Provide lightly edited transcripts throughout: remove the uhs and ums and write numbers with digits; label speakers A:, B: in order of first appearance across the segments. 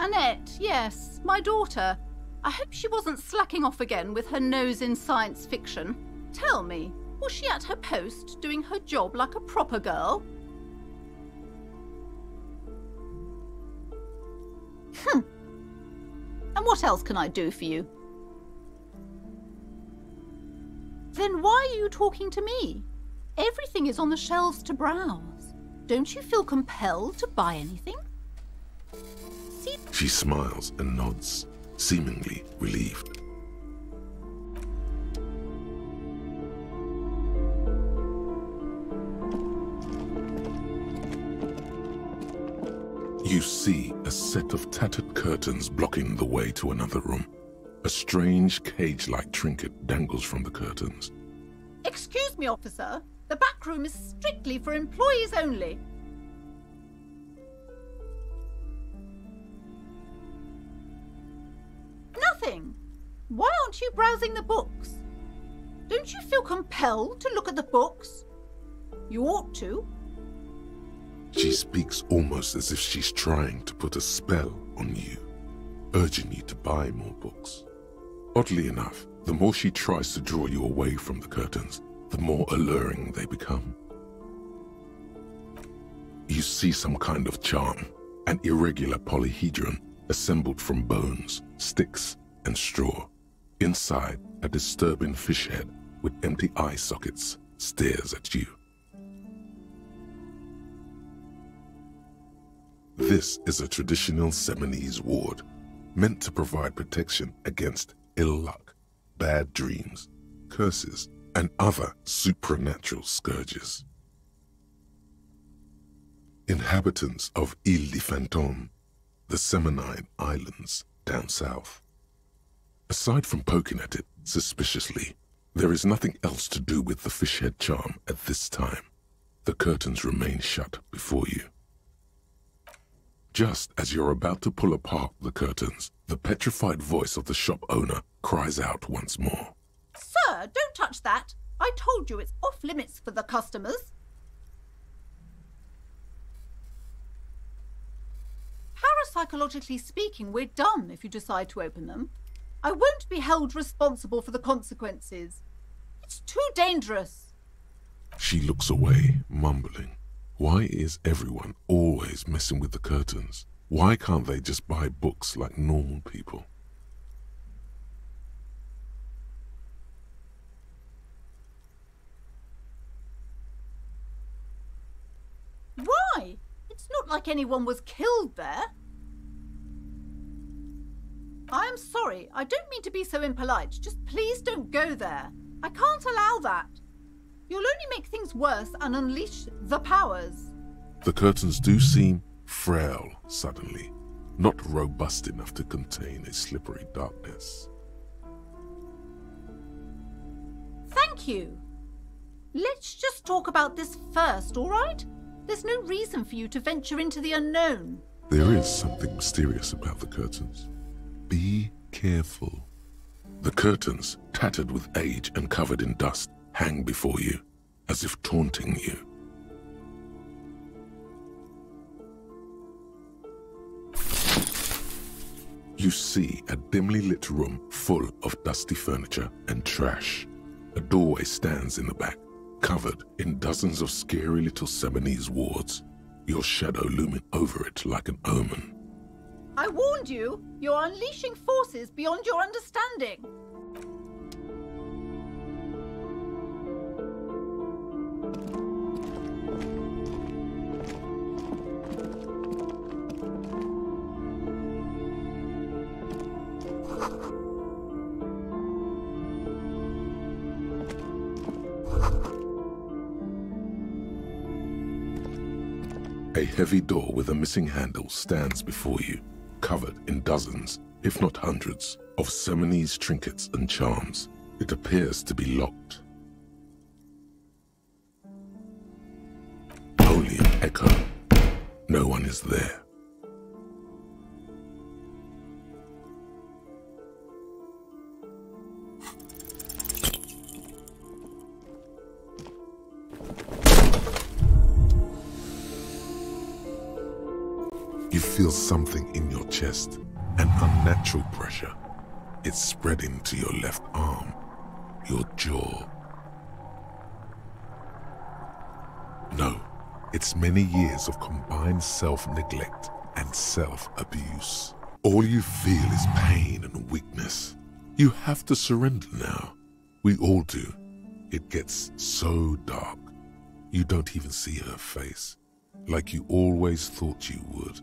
A: Annette, yes, my daughter. I hope she wasn't slacking off again with her nose in science fiction. Tell me, was she at her post doing her job like a proper girl? And what else can I do for you? Then why are you talking to me? Everything is on the shelves to browse. Don't you feel compelled to buy anything? See?
B: She smiles and nods, seemingly relieved. You see a set of tattered curtains blocking the way to another room. A strange cage-like trinket dangles from the curtains.
A: Excuse me, officer. The back room is strictly for employees only. Nothing. Why aren't you browsing the books? Don't you feel compelled to look at the books? You ought to.
B: She speaks almost as if she's trying to put a spell on you, urging you to buy more books. Oddly enough, the more she tries to draw you away from the curtains, the more alluring they become. You see some kind of charm, an irregular polyhedron assembled from bones, sticks, and straw. Inside, a disturbing fish head with empty eye sockets stares at you. This is a traditional Seminese ward, meant to provide protection against ill luck, bad dreams, curses, and other supernatural scourges. Inhabitants of Île de Fantôme, the Seminine Islands down south. Aside from poking at it suspiciously, there is nothing else to do with the fish head charm at this time. The curtains remain shut before you. Just as you're about to pull apart the curtains, the petrified voice of the shop owner cries out once more.
A: Sir, don't touch that. I told you it's off limits for the customers. Parapsychologically speaking, we're done if you decide to open them. I won't be held responsible for the consequences. It's too dangerous.
B: She looks away, mumbling. Why is everyone always messing with the curtains? Why can't they just buy books like normal people?
A: Why? It's not like anyone was killed there. I'm sorry, I don't mean to be so impolite. Just please don't go there. I can't allow that. You'll only make things worse and unleash the powers.
B: The curtains do seem frail suddenly, not robust enough to contain a slippery darkness.
A: Thank you. Let's just talk about this first, all right? There's no reason for you to venture into the unknown.
B: There is something mysterious about the curtains. Be careful. The curtains, tattered with age and covered in dust, hang before you, as if taunting you. You see a dimly lit room full of dusty furniture and trash. A doorway stands in the back, covered in dozens of scary little Seminese wards, your shadow looming over it like an omen.
A: I warned you, you're unleashing forces beyond your understanding.
B: A heavy door with a missing handle stands before you, covered in dozens, if not hundreds, of Seminese trinkets and charms. It appears to be locked. Only an echo. No one is there. You feel something in your chest, an unnatural pressure. It's spreading to your left arm, your jaw. No, it's many years of combined self-neglect and self-abuse. All you feel is pain and weakness. You have to surrender now. We all do. It gets so dark. You don't even see her face, like you always thought you would.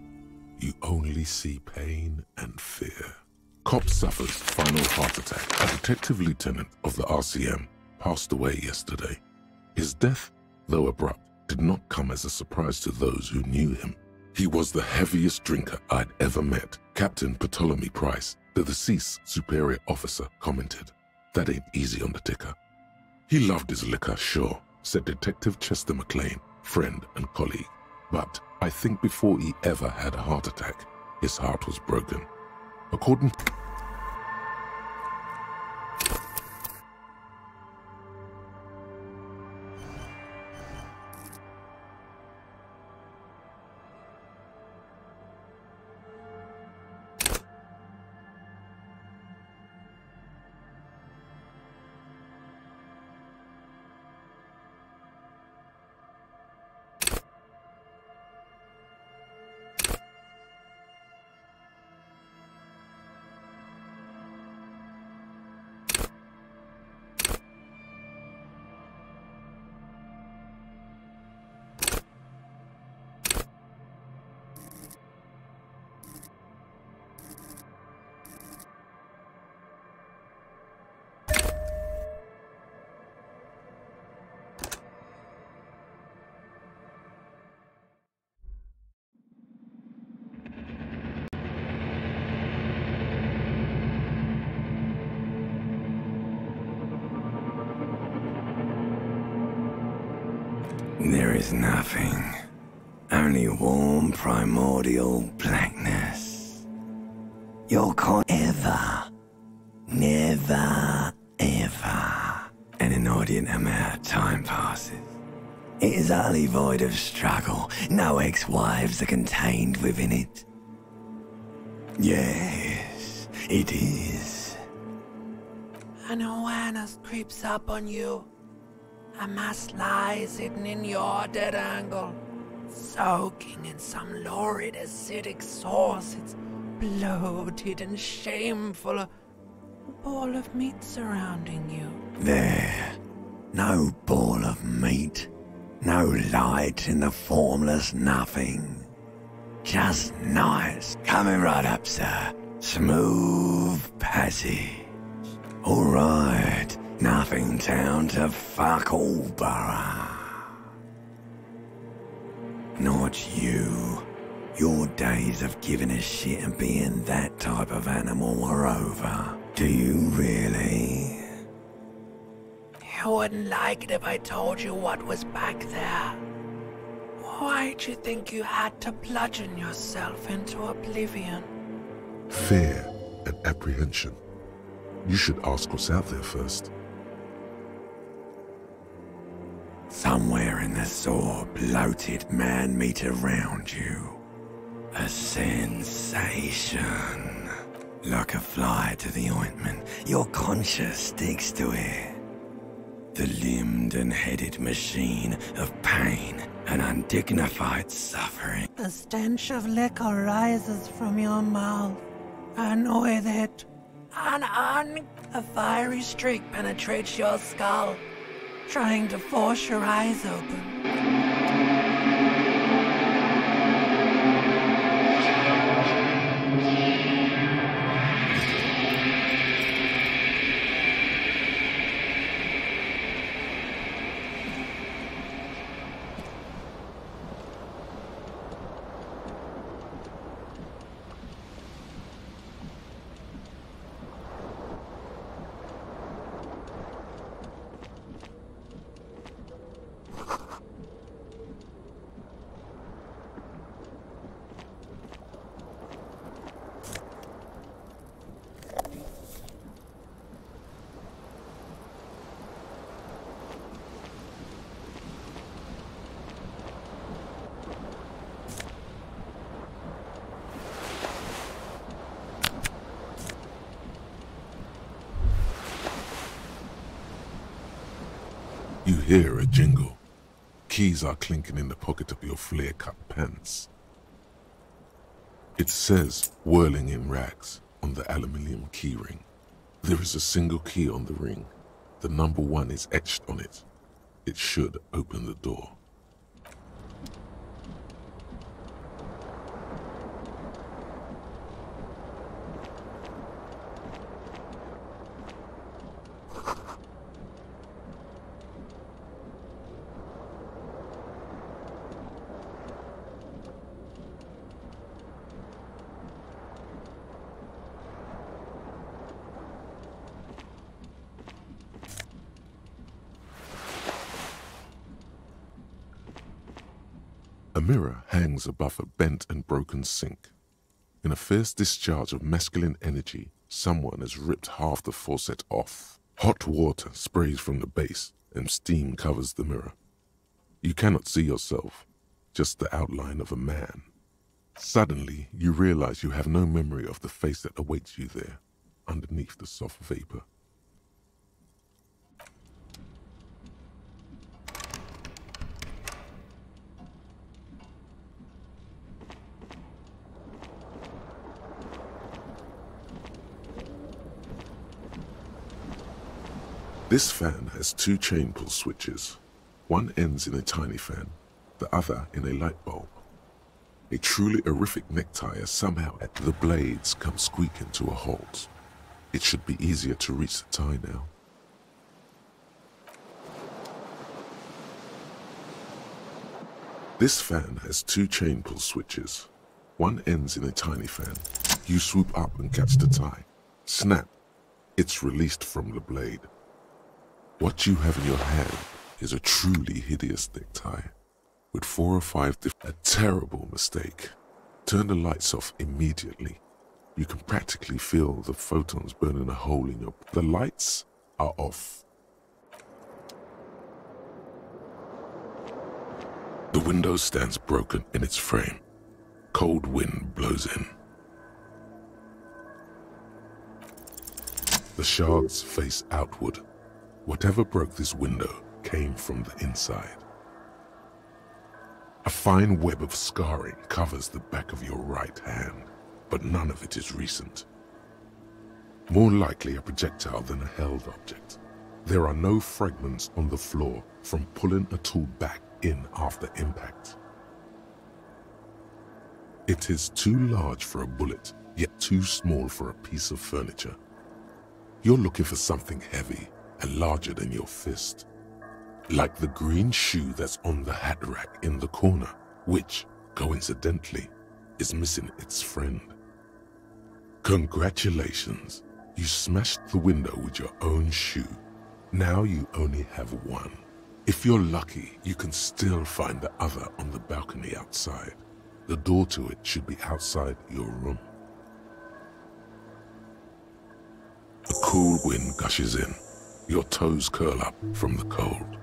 B: You only see pain and fear. Cop suffers final heart attack. A detective lieutenant of the RCM passed away yesterday. His death, though abrupt, did not come as a surprise to those who knew him. He was the heaviest drinker I'd ever met. Captain Ptolemy Price, the deceased superior officer, commented, "That ain't easy on the ticker." He loved his liquor, sure, said Detective Chester McLean, friend and colleague. But I think before he ever had a heart attack, his heart was broken. According
C: There is nothing, only warm primordial blackness. You're ever, never, ever. An inordinate amount of time passes. It is utterly void of struggle. No ex-wives are contained within it. Yes, it is.
D: An awareness creeps up on you. A mass lies hidden in your dead angle, soaking in some lurid acidic source. It's bloated and shameful, a ball of meat surrounding you.
C: There, no ball of meat, no light in the formless nothing. Just nice. Coming right up, sir. Smooth passage. All right. Nothing down to fuck all borough. Not you. Your days of giving a shit and being that type of animal are over. Do you really?
D: You wouldn't like it if I told you what was back there. Why'd you think you had to bludgeon yourself into oblivion?
B: fear and apprehension. You should ask what's out there first.
C: Somewhere in the sore, bloated man-meat around you. A sensation. Like a fly to the ointment, your conscience sticks to it. The limbed and headed machine of pain and undignified suffering.
D: The stench of liquor rises from your mouth, and with it, a fiery streak penetrates your skull, trying to force your eyes open.
B: hear a jingle. Keys are clinking in the pocket of your flare-cut pants. It says, whirling in rags, on the aluminium keyring. There is a single key on the ring. The number 1 is etched on it. It should open the door. A mirror hangs above a bent and broken sink. In a fierce discharge of masculine energy, someone has ripped half the faucet off. Hot water sprays from the base and steam covers the mirror. You cannot see yourself, just the outline of a man. Suddenly, you realize you have no memory of the face that awaits you there, underneath the soft vapor. This fan has 2 chain pull switches. One ends in a tiny fan, the other in a light bulb. A truly horrific necktie has somehow at the blades come squeaking to a halt. It should be easier to reach the tie now. This fan has 2 chain pull switches. One ends in a tiny fan. You swoop up and catch the tie. Snap! It's released from the blade. What you have in your hand is a truly hideous necktie, with 4 or 5 a terrible mistake. Turn the lights off immediately. You can practically feel the photons burning a hole in your... The lights are off. The window stands broken in its frame. Cold wind blows in. The shards face outward. Whatever broke this window came from the inside. A fine web of scarring covers the back of your right hand, but none of it is recent. More likely a projectile than a held object. There are no fragments on the floor from pulling a tool back in after impact. It is too large for a bullet, yet too small for a piece of furniture. You're looking for something heavy and larger than your fist. Like the green shoe that's on the hat rack in the corner, which, coincidentally, is missing its friend. Congratulations, you smashed the window with your own shoe. Now you only have one. If you're lucky, you can still find the other on the balcony outside. The door to it should be outside your room. A cool wind gushes in. Your toes curl up from the cold.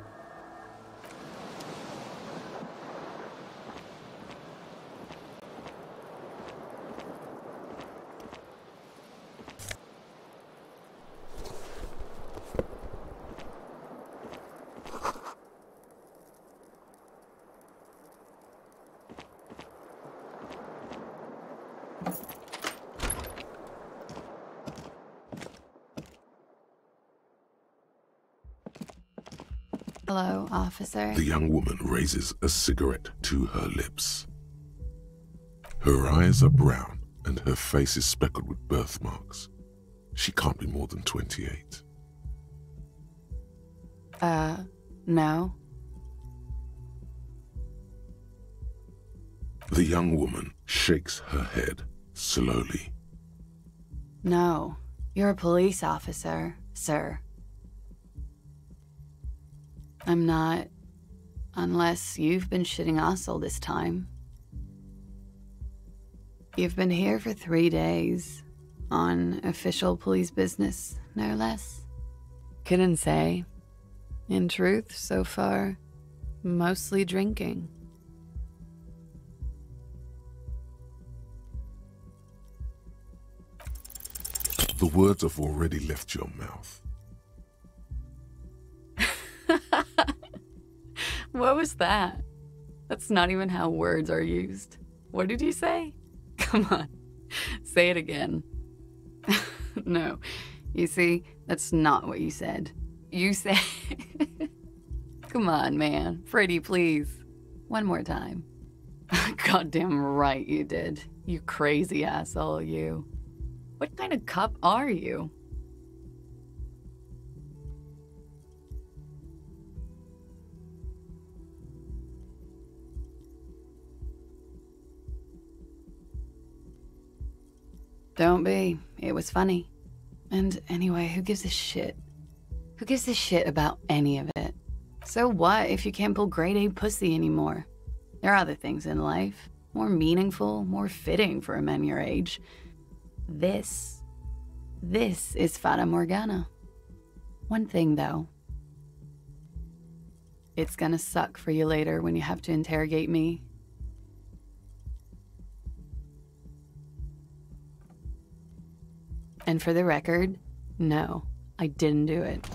E: Hello, officer.
B: The young woman raises a cigarette to her lips. Her eyes are brown and her face is speckled with birthmarks. She can't be more than 28.
E: No.
B: The young woman shakes her head slowly.
E: No. You're a police officer, sir. I'm not, unless you've been shitting us all this time. You've been here for 3 days, on official police business, no less. Couldn't say. In truth, so far, mostly drinking.
B: The words have already left your mouth.
E: What was that? That's not even how words are used. What did you say? Come on, say it again. No, you see, that's not what you said. You said... Come on, man. Pretty, please. One more time. Goddamn right you did. You crazy asshole, you. What kind of cop are you? Don't be. It was funny. And anyway, who gives a shit? Who gives a shit about any of it? So what if you can't pull grade A pussy anymore? There are other things in life, more meaningful, more fitting for a man your age. This is Fata Morgana. One thing though. It's gonna suck for you later when you have to interrogate me. And for the record, no, I didn't do it.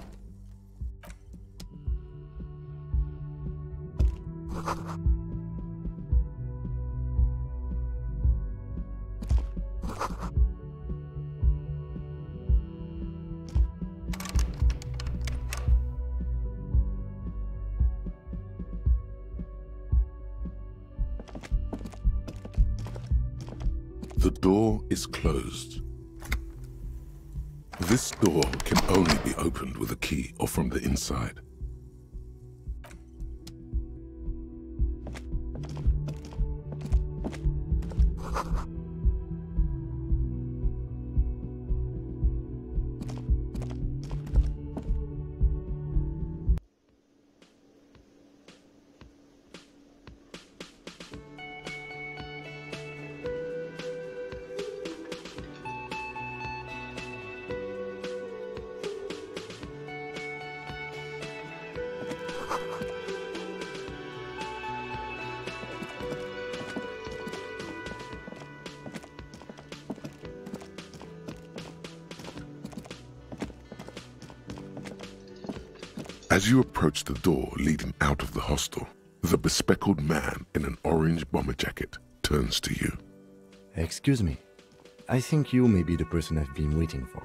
B: The door is closed. This door can only be opened with a key or from the inside. As you approach the door leading out of the hostel, the bespectacled man in an orange bomber jacket turns to you.
F: Excuse me. I think you may be the person I've been waiting for.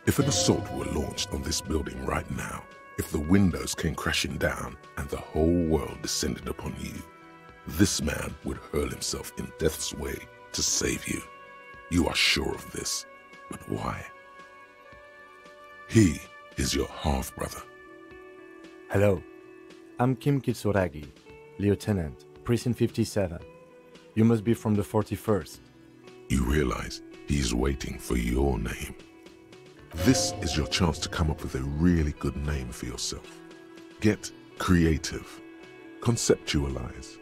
B: If an assault were launched on this building right now, if the windows came crashing down and the whole world descended upon you, this man would hurl himself in death's way to save you. You are sure of this, but why? He is your half-brother.
F: Hello. I'm Kim Kitsuragi, Lieutenant, Precinct 57. You must be from the 41st.
B: You realize he's waiting for your name. This is your chance to come up with a really good name for yourself. Get creative. Conceptualize.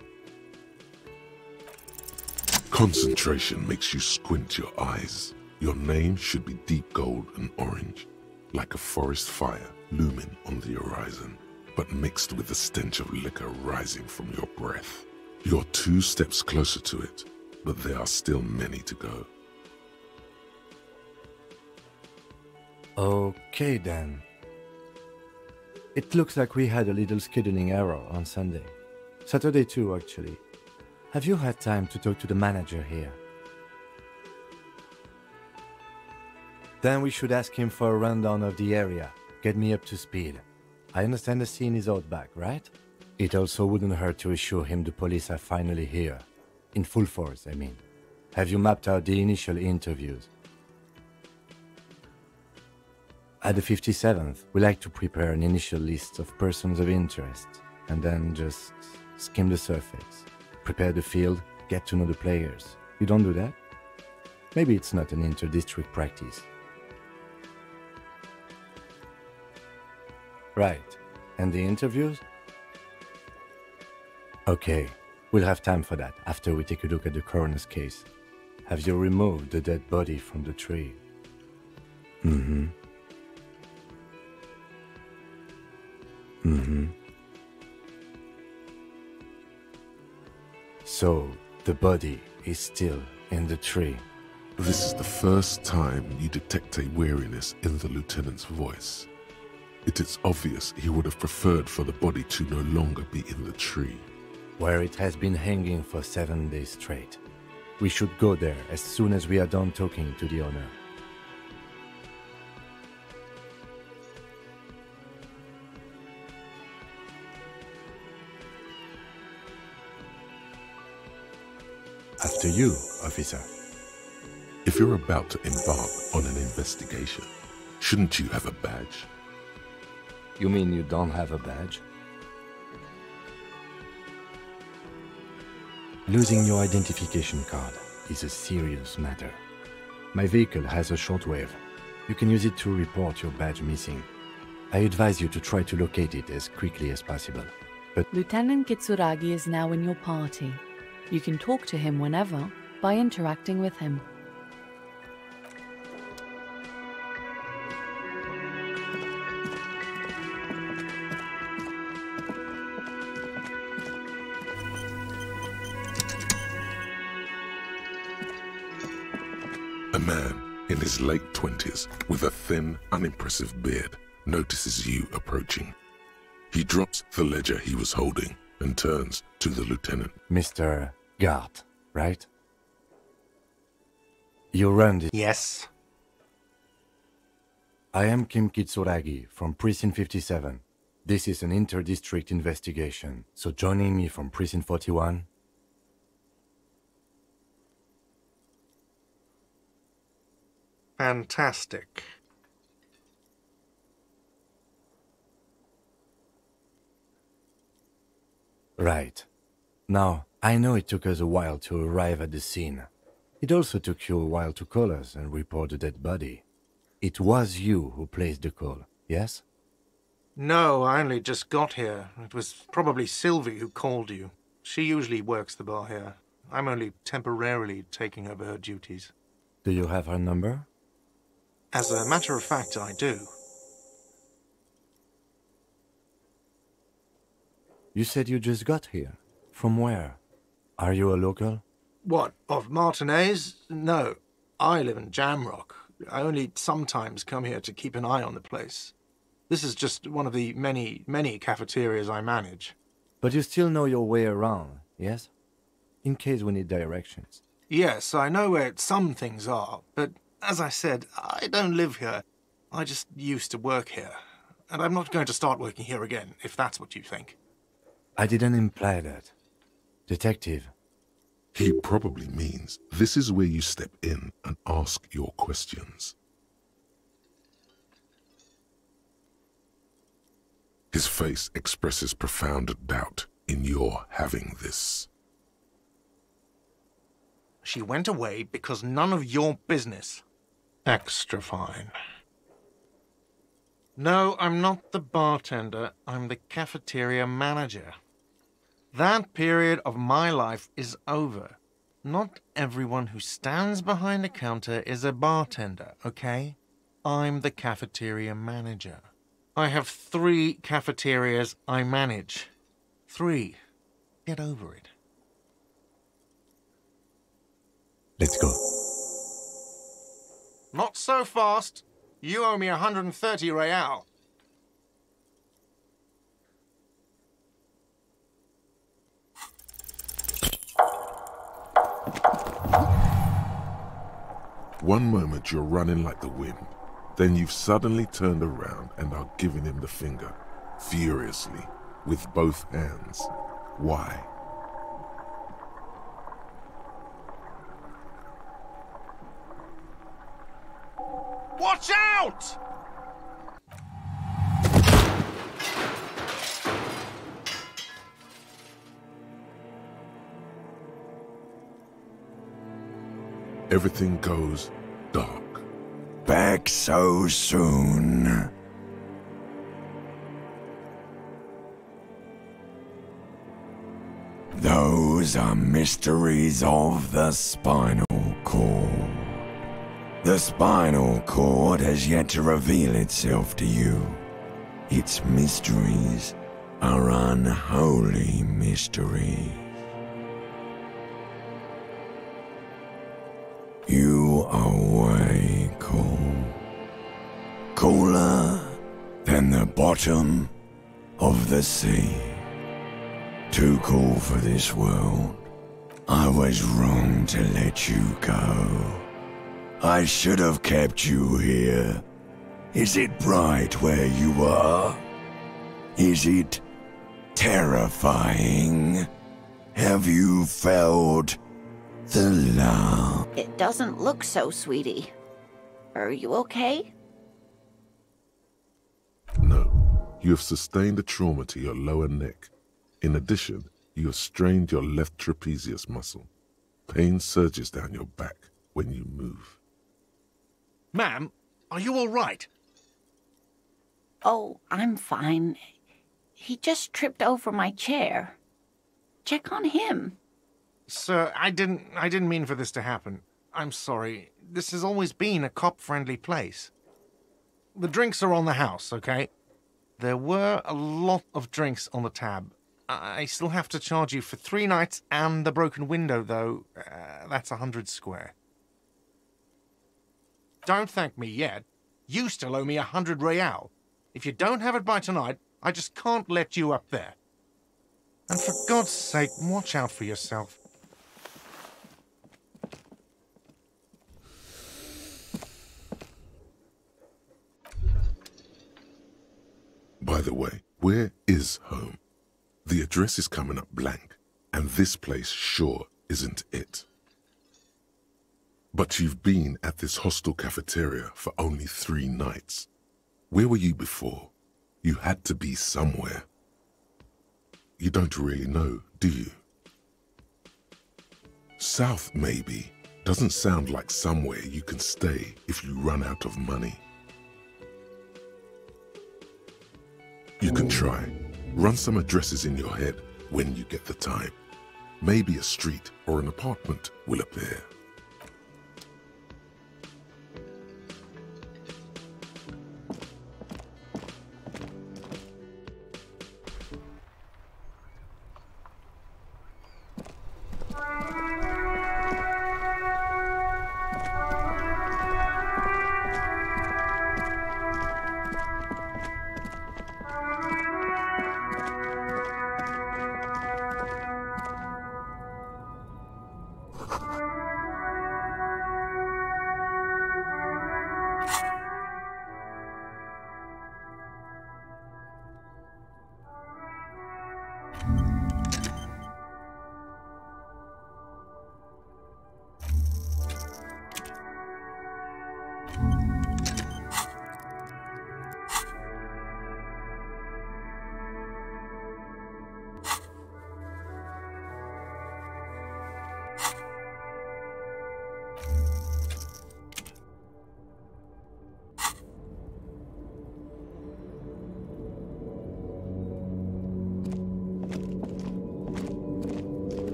B: Concentration makes you squint your eyes. Your name should be deep gold and orange, like a forest fire looming on the horizon, but mixed with the stench of liquor rising from your breath. You're 2 steps closer to it, but there are still many to go.
F: Okay then. It looks like we had a little scheduling error on Sunday. Saturday too, actually. Have you had time to talk to the manager here? Then we should ask him for a rundown of the area. Get me up to speed. I understand the scene is out back, right? It also wouldn't hurt to assure him the police are finally here. In full force, I mean. Have you mapped out the initial interviews? At the 57th, we like to prepare an initial list of persons of interest, and then just skim the surface. Prepare the field, get to know the players. You don't do that? Maybe it's not an inter-district practice. Right. And the interviews? Okay, we'll have time for that after we take a look at the coroner's case. Have you removed the dead body from the tree? Mm-hmm. Mm-hmm. So, the body is still in the tree.
B: This is the first time you detect a weariness in the lieutenant's voice. It is obvious he would have preferred for the body to no longer be in the tree.
F: Where it has been hanging for 7 days straight. We should go there as soon as we are done talking to the owner. After you, officer.
B: If you're about to embark on an investigation, shouldn't you have a badge?
F: You mean you don't have a badge? Losing your identification card is a serious matter. My vehicle has a shortwave. You can use it to report your badge missing. I advise you to try to locate it as quickly as possible. But
E: Lieutenant Kitsuragi is now in your party. You can talk to him whenever by interacting with him.
B: A man in his late 20s with a thin, unimpressive beard notices you approaching. He drops the ledger he was holding and turns to the lieutenant.
F: Mr. Gart, right? You run this.
G: Yes.
F: I am Kim Kitsuragi from Precinct 57. This is an inter-district investigation, so joining me from Precinct 41.
G: Fantastic.
F: Right. Now, I know it took us a while to arrive at the scene. It also took you a while to call us and report the dead body. It was you who placed the call, yes?
G: No, I only just got here. It was probably Sylvie who called you. She usually works the bar here. I'm only temporarily taking over her duties.
F: Do you have her number?
G: As a matter of fact, I do.
F: You said you just got here. From where? Are you a local?
G: What, of Martinez? No, I live in Jamrock. I only sometimes come here to keep an eye on the place. This is just one of the many, many cafeterias I manage.
F: But you still know your way around, yes? In case we need directions.
G: Yes, I know where some things are, but as I said, I don't live here. I just used to work here. And I'm not going to start working here again, if that's what you think.
F: I didn't imply that. Detective.
B: He probably means this is where you step in and ask your questions. His face expresses profound doubt in your having this.
G: She went away because none of your business. Extra fine. No, I'm not the bartender. I'm the cafeteria manager. That period of my life is over. Not everyone who stands behind a counter is a bartender, okay? I'm the cafeteria manager. I have 3 cafeterias I manage. 3. Get over it.
F: Let's go.
G: Not so fast. You owe me 130 real.
B: One moment you're running like the wind, then you've suddenly turned around and are giving him the finger, furiously, with both hands. Why?
G: Watch out!
B: Everything goes dark.
C: Back so soon. Those are mysteries of the spinal cord. The spinal cord has yet to reveal itself to you. Its mysteries are unholy mysteries. You are way cool. Cooler than the bottom of the sea. Too cool for this world. I was wrong to let you go. I should have kept you here. Is it bright where you are? Is it terrifying? Have you felt the love?
H: It doesn't look so, sweetie. Are you okay?
B: No. You have sustained a trauma to your lower neck. In addition, you have strained your left trapezius muscle. Pain surges down your back when you move.
G: Ma'am, are you all right?
H: Oh, I'm fine. He just tripped over my chair. Check on him.
G: Sir, I didn't mean for this to happen. I'm sorry. This has always been a cop-friendly place. The drinks are on the house, okay? There were a lot of drinks on the tab. I still have to charge you for 3 nights and the broken window, though. That's 100 square. Don't thank me yet. You still owe me 100 real. If you don't have it by tonight, I just can't let you up there. And for God's sake, watch out for yourself.
B: By the way, where is home? The address is coming up blank, and this place sure isn't it. But you've been at this hostel cafeteria for only 3 nights. Where were you before? You had to be somewhere. You don't really know, do you? South, maybe, doesn't sound like somewhere you can stay if you run out of money. You can try. Run some addresses in your head when you get the time. Maybe a street or an apartment will appear.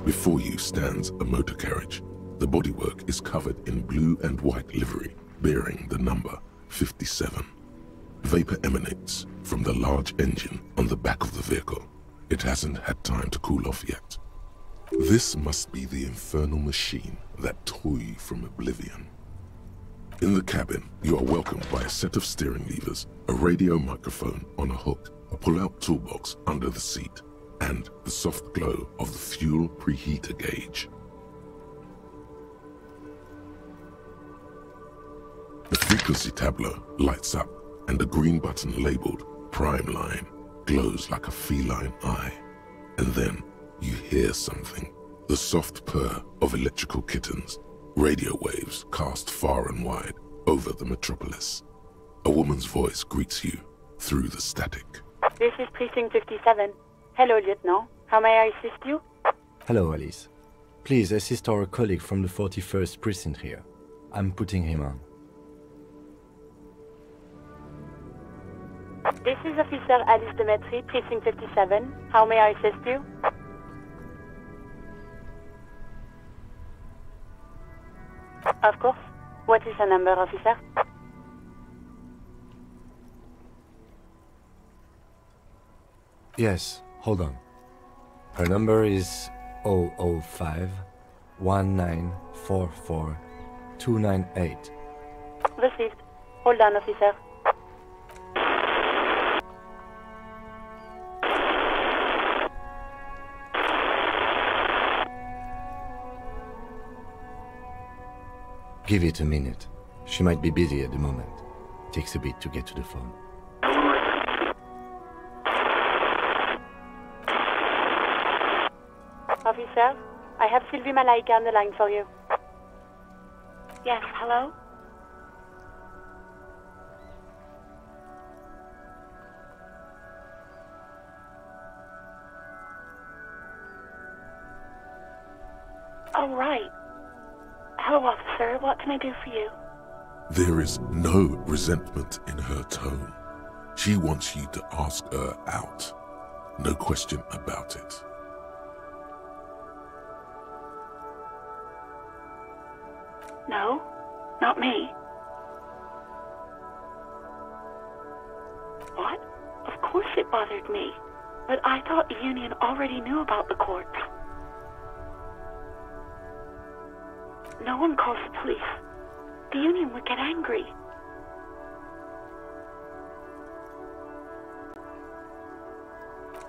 B: Before you stands a motor carriage. The bodywork is covered in blue and white livery, bearing the number 57. Vapor emanates from the large engine on the back of the vehicle. It hasn't had time to cool off yet. This must be the infernal machine that tore you from oblivion. In the cabin, you are welcomed by a set of steering levers, a radio microphone on a hook, a pull-out toolbox under the seat, and the soft glow of the fuel preheater gauge. The frequency tableau lights up, and a green button labeled Prime Line glows like a feline eye. And then you hear something, the soft purr of electrical kittens, radio waves cast far and wide over the metropolis. A woman's voice greets you through the static.
I: This is Precinct 57. Hello, Lieutenant. How may I assist you?
F: Hello, Alice. Please assist our colleague from the 41st Precinct here. I'm putting him on.
I: This is Officer Alice Demetri, Precinct 57. How may I assist you? Of course. What is the number, officer?
F: Yes, hold on. Her number is 005 1944 298.
I: Received. Hold on, officer.
F: Give it a minute. She might be busy at the moment. Takes a bit to get to the phone.
I: Officer, I have Sylvie Malaika on the line for you.
H: Yes, hello? Oh, right. Hello, officer. What can I do for you?
B: There is no resentment in her tone. She wants you to ask her out. No question about it.
H: No, not me. What? Of course it bothered me. But I thought the union already knew about the corpse. No one calls the police. The union would get angry.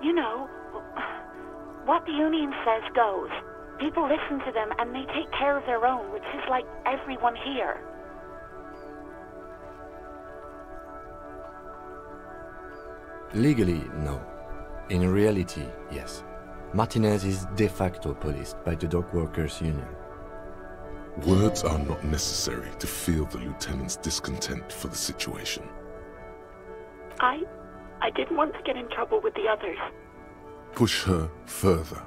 H: You know, what the union says goes. People listen to them and they take care of their own, which is like everyone here.
F: Legally, no. In reality, yes. Martinez is de facto policed by the dock workers' union.
B: Words are not necessary to feel the lieutenant's discontent for the situation.
H: I didn't want to get in trouble with the others.
B: Push her further.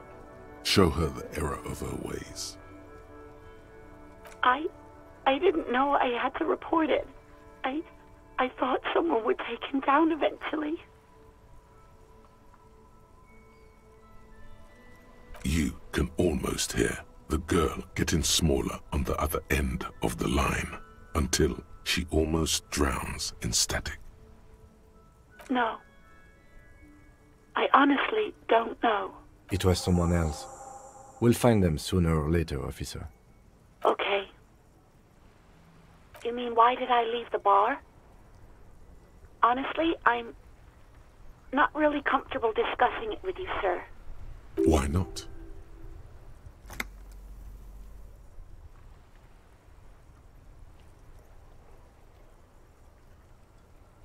B: Show her the error of her ways.
H: I didn't know I had to report it. I thought someone would take him down eventually.
B: You can almost hear the girl getting smaller on the other end of the line until she almost drowns in static.
H: No. I honestly don't know.
F: It was someone else. We'll find them sooner or later, officer.
H: Okay. You mean, why did I leave the bar? Honestly, I'm not really comfortable discussing it with you, sir.
B: Why not?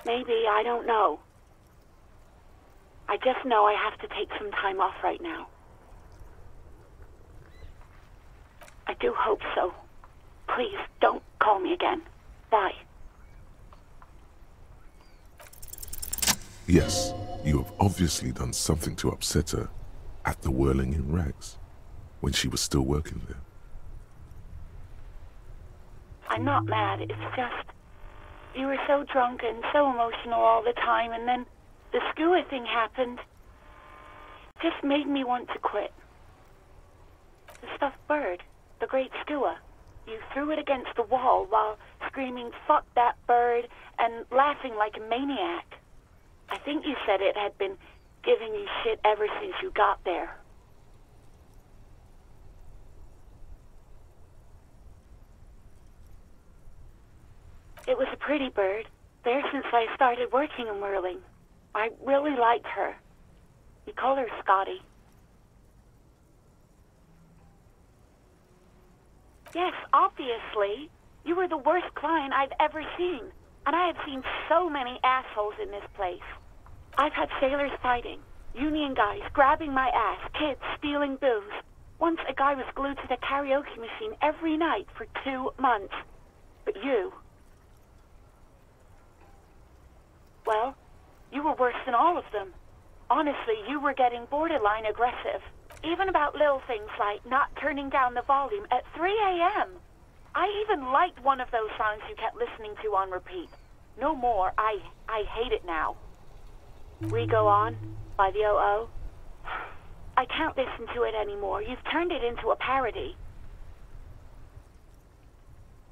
H: Maybe, I don't know. I just know I have to take some time off right now. I do hope so. Please, don't call me again. Bye.
B: Yes, you have obviously done something to upset her at the Whirling in Rags when she was still working there.
H: I'm not mad, it's just... You were so drunk and so emotional all the time, and then the skua thing happened. It just made me want to quit. The stuffed bird, the great skua, you threw it against the wall while screaming, "Fuck that bird," and laughing like a maniac. I think you said it had been giving you shit ever since you got there. It was a pretty bird, there since I started working in whirling. I really liked her. You call her Scotty. Yes, obviously. You were the worst client I've ever seen. And I have seen so many assholes in this place. I've had sailors fighting, union guys grabbing my ass, kids stealing booze. Once a guy was glued to the karaoke machine every night for 2 months. But you... Well, you were worse than all of them. Honestly, you were getting borderline aggressive. Even about little things like not turning down the volume at 3 a.m. I even liked one of those songs you kept listening to on repeat. No more. I hate it now. We Go On by the O.O. I can't listen to it anymore. You've turned it into a parody.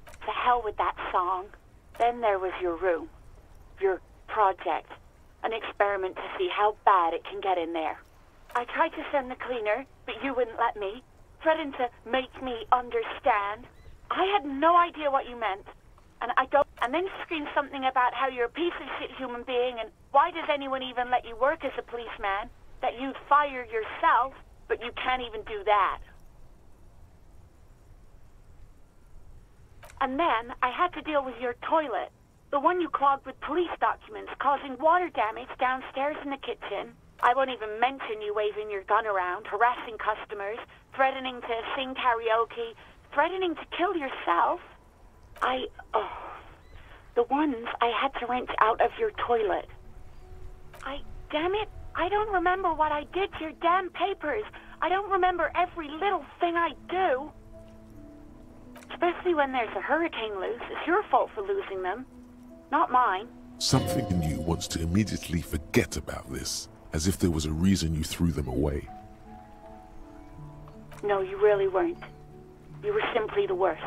H: To hell with that song. Then there was your room. Your project. An experiment to see how bad it can get in there. I tried to send the cleaner, but you wouldn't let me, threatened to make me understand. I had no idea what you meant. And then screamed something about how you're a piece of shit human being, and why does anyone even let you work as a policeman? That you'd fire yourself, but you can't even do that. And then I had to deal with your toilet. The one you clogged with police documents, causing water damage downstairs in the kitchen. I won't even mention you waving your gun around, harassing customers, threatening to sing karaoke, threatening to kill yourself. The ones I had to wrench out of your toilet. Damn it, I don't remember what I did to your damn papers. I don't remember every little thing I do. Especially when there's a hurricane loose. It's your fault for losing them, not mine.
B: Something in you wants to immediately forget about this, as if there was a reason you threw them away.
H: No, you really weren't. You were simply the worst.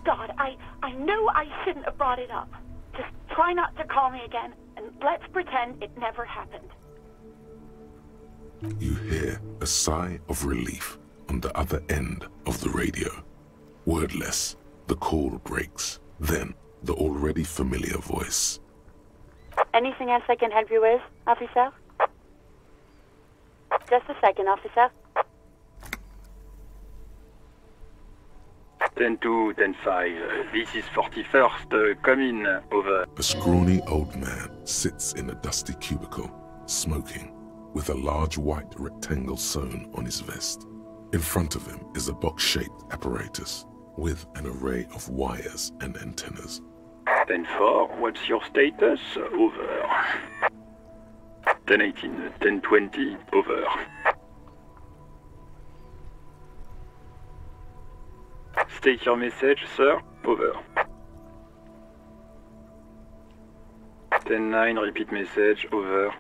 H: God, I knew I shouldn't have brought it up. Just try not to call me again, and let's pretend it never happened.
B: You hear a sigh of relief on the other end of the radio. Wordless, the call breaks. Then, the already familiar voice.
I: Anything else I can help you with, officer? Just a second, officer.
J: 10-2, 10-5. This is 41st. Come in. Over.
B: A scrawny old man sits in a dusty cubicle, smoking, with a large white rectangle sewn on his vest. In front of him is a box-shaped apparatus with an array of wires and antennas.
J: 10-4, what's your status? Over. 10-18, 10-20, over. State your message, sir. Over. 10-9, repeat message. Over.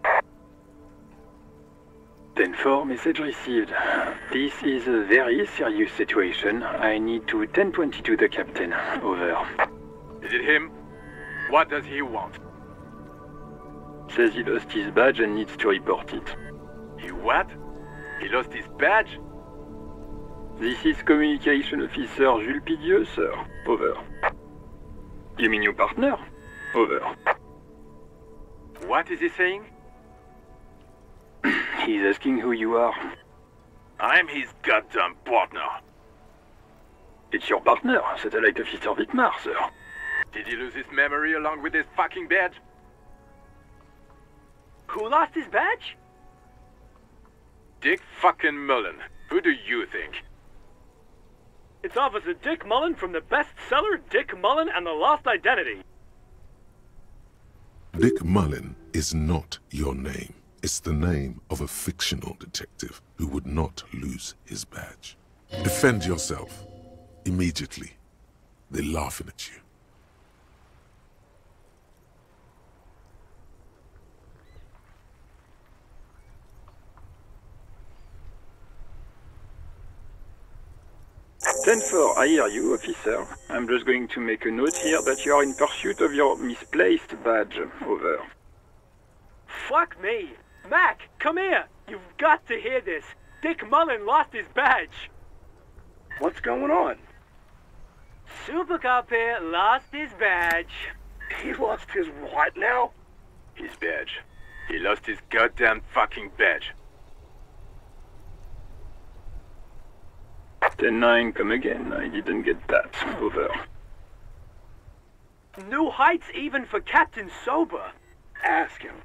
J: 10-4, message received. This is a very serious situation. I need to 10-22 the captain. Over.
K: Is it him? What does he want?
J: Says he lost his badge and needs to report it.
K: He what? He lost his badge?
J: This is Communication Officer Jules Pidieux, sir. Over. You mean your partner? Over.
K: What is he saying?
J: He's asking who you are.
K: I'm his goddamn partner.
J: It's your partner, Satellite Officer Wittmar, sir.
K: Did he lose his memory along with his fucking badge? Who lost his badge? Dick fucking Mullen. Who do you think?
L: It's Officer Dick Mullen from the bestseller Dick Mullen and the Lost Identity.
B: Dick Mullen is not your name. It's the name of a fictional detective who would not lose his badge. Defend yourself. Immediately. They're laughing at you.
J: "10-4, I hear you, officer. I'm just going to make a note here that you are in pursuit of your misplaced badge. Over."
L: Fuck me. Mac, come here. You've got to hear this. Dick Mullen lost his badge.
K: What's going on?
L: Super Cop here lost his badge.
K: He lost his what now? His badge. He lost his goddamn fucking badge.
J: 10-9, come again. I didn't get that. Over.
L: New heights even for Captain Sober.
K: Ask him.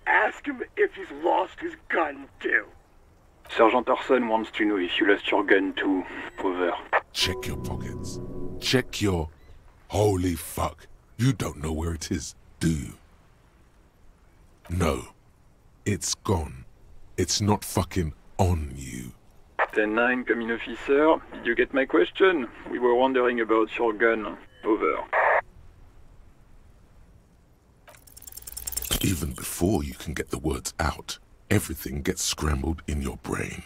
K: Ask him if he's lost his gun too.
J: Sergeant Hasan wants to know if you lost your gun too. Over.
B: Check your pockets. Check your... Holy fuck. You don't know where it is, do you? No. It's gone. It's not fucking on you.
J: 10-9, come in, officer. Did you get my question? We were wondering about your gun. Over.
B: Even before you can get the words out, everything gets scrambled in your brain.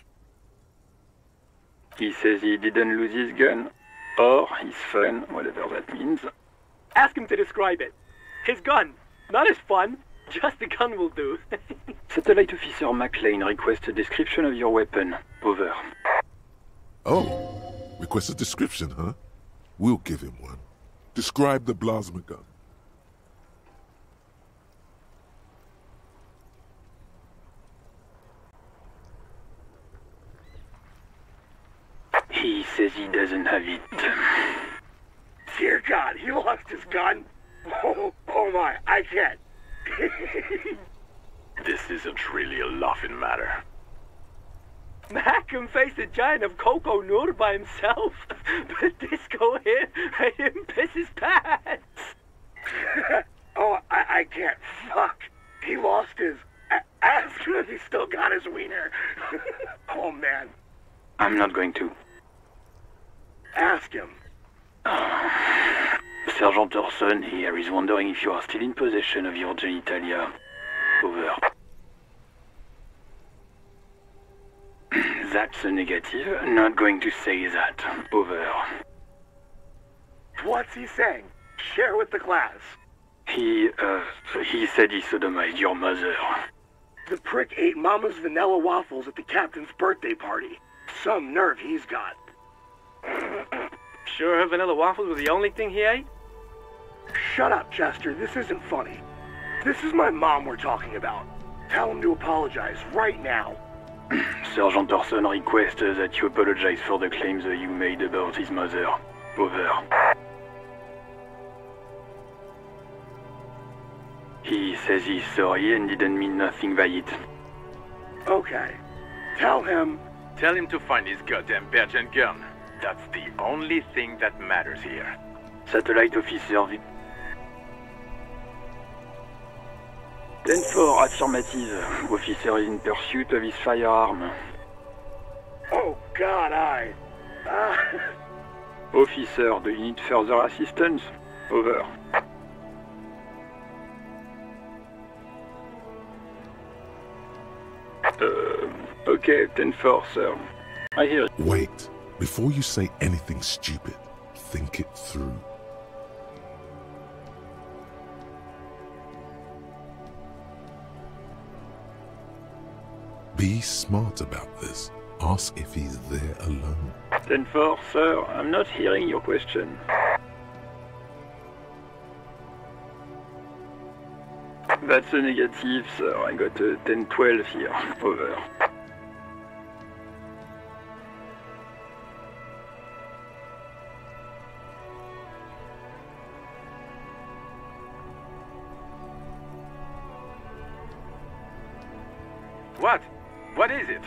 J: He says he didn't lose his gun, or his phone, whatever that means.
L: Ask him to describe it. His gun. Not his fun. Just the gun will do.
J: Satellite Officer McLean requests a description of your weapon. Over.
B: Oh, request a description, huh? We'll give him one. Describe the plasma gun.
J: He says he doesn't have it.
K: Dear God, he lost his gun? Oh my, I can't. This isn't really a laughing matter.
L: Mac can face a giant of Coco Nur by himself, but Disco here made him piss his pants.
K: Oh, I can't. Fuck. He lost his... Ask him if he still got his wiener. Oh, man.
J: I'm not going to.
K: Ask him.
J: Sergeant Orson here is wondering if you are still in possession of your genitalia. Over. That's a negative. Not going to say that. Over.
K: What's he saying? Share with the class.
J: He said he sodomized your mother.
K: The prick ate Mama's vanilla waffles at the captain's birthday party. Some nerve he's got.
L: Sure her vanilla waffles were the only thing he ate?
K: Shut up, Chester. This isn't funny. This is my mom we're talking about. Tell him to apologize right now.
J: Sergeant Orson requests that you apologize for the claims that you made about his mother. Over. He says he's sorry and didn't mean nothing by it.
K: Okay. Tell him
M: to find his goddamn badge and gun. That's the only thing that matters here.
J: Satellite Officer 10-4, affirmative. Officer is in pursuit of his firearm.
K: Oh, God,
J: Officer, do you need further assistance? Over. Okay, 10-4, sir. I hear it.
B: Wait. Before you say anything stupid, think it through. Be smart about this. Ask if he's there alone.
J: 10-4, sir. I'm not hearing your question. That's a negative, sir. I got a 10-12 here. Over.
M: What? What is it?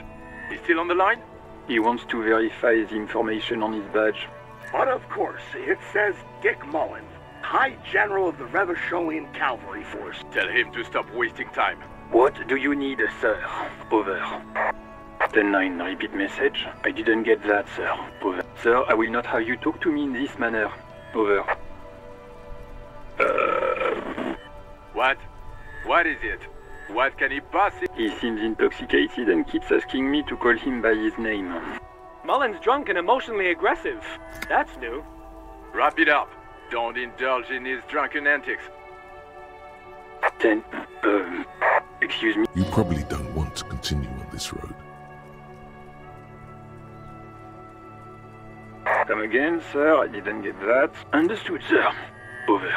M: He's still on the line?
J: He wants to verify the information on his badge.
K: But of course, it says Dick Mullen, High General of the Revacholian Cavalry Force.
M: Tell him to stop wasting time.
J: What do you need, sir? Over. 10-9, repeat message. I didn't get that, sir. Over. Sir, I will not have you talk to me in this manner. Over.
M: What? What is it? What can he possibly...
J: He seems intoxicated and keeps asking me to call him by his name.
L: Mullen's drunk and emotionally aggressive. That's new.
M: Wrap it up. Don't indulge in his drunken antics.
J: 10... excuse me.
B: You probably don't want to continue on this road.
J: Come again, sir. I didn't get that. Understood, sir. Over.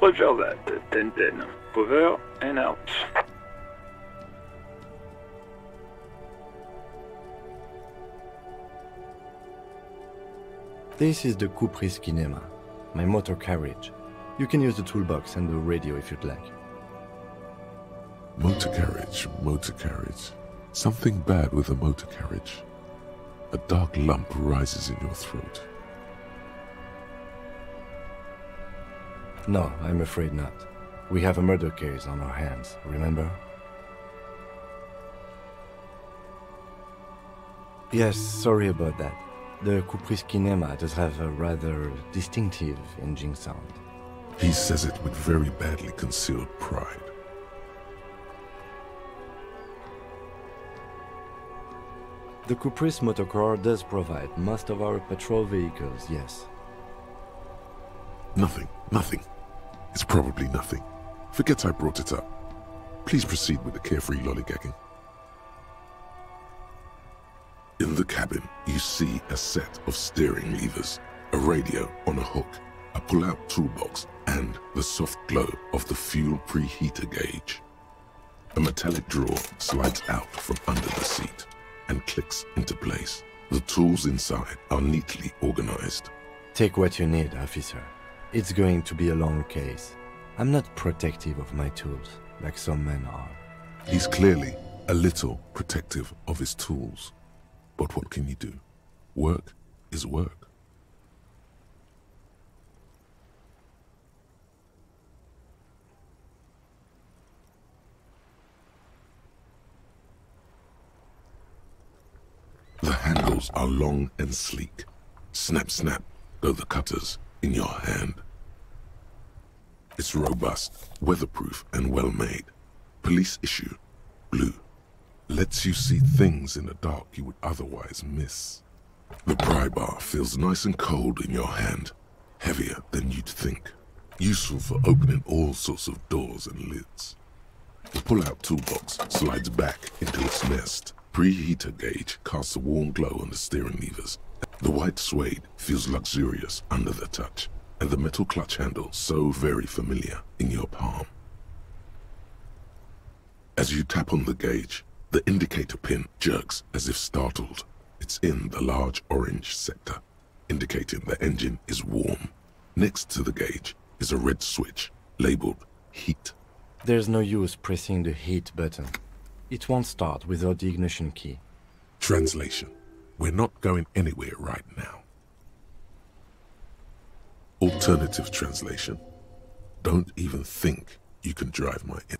J: Roger that. 10-10. Over and out.
F: This is the Kupris Kinema, my motor carriage. You can use the toolbox and the radio if you'd like.
B: Motor carriage, motor carriage. Something bad with a motor carriage. A dark lump rises in your throat.
F: No, I'm afraid not. We have a murder case on our hands, remember? Yes, sorry about that. The Kupris Kinema does have a rather distinctive engine sound.
B: He says it with very badly concealed pride.
F: The Caprice motorcar does provide most of our patrol vehicles, yes.
B: Nothing. It's probably nothing. Forget I brought it up. Please proceed with the carefree lollygagging. In the cabin, you see a set of steering levers, a radio on a hook, a pull-out toolbox, and the soft glow of the fuel preheater gauge. A metallic drawer slides out from under the seat and clicks into place. The tools inside are neatly organized.
F: Take what you need, officer. It's going to be a long case. I'm not protective of my tools, like some men are.
B: He's clearly a little protective of his tools. But what can you do? Work is work. The handles are long and sleek. Snap, snap, go the cutters in your hand. It's robust, weatherproof, and well-made. Police issue, blue. Lets you see things in the dark you would otherwise miss. The pry bar feels nice and cold in your hand, heavier than you'd think. Useful for opening all sorts of doors and lids. The pull-out toolbox slides back into its nest. Preheater gauge casts a warm glow on the steering levers. The white suede feels luxurious under the touch, and the metal clutch handle so very familiar in your palm. As you tap on the gauge, the indicator pin jerks as if startled. It's in the large orange sector, indicating the engine is warm. Next to the gauge is a red switch labeled heat.
F: There's no use pressing the heat button. It won't start without the ignition key.
B: Translation: we're not going anywhere right now. Alternative translation: don't even think you can drive my engine.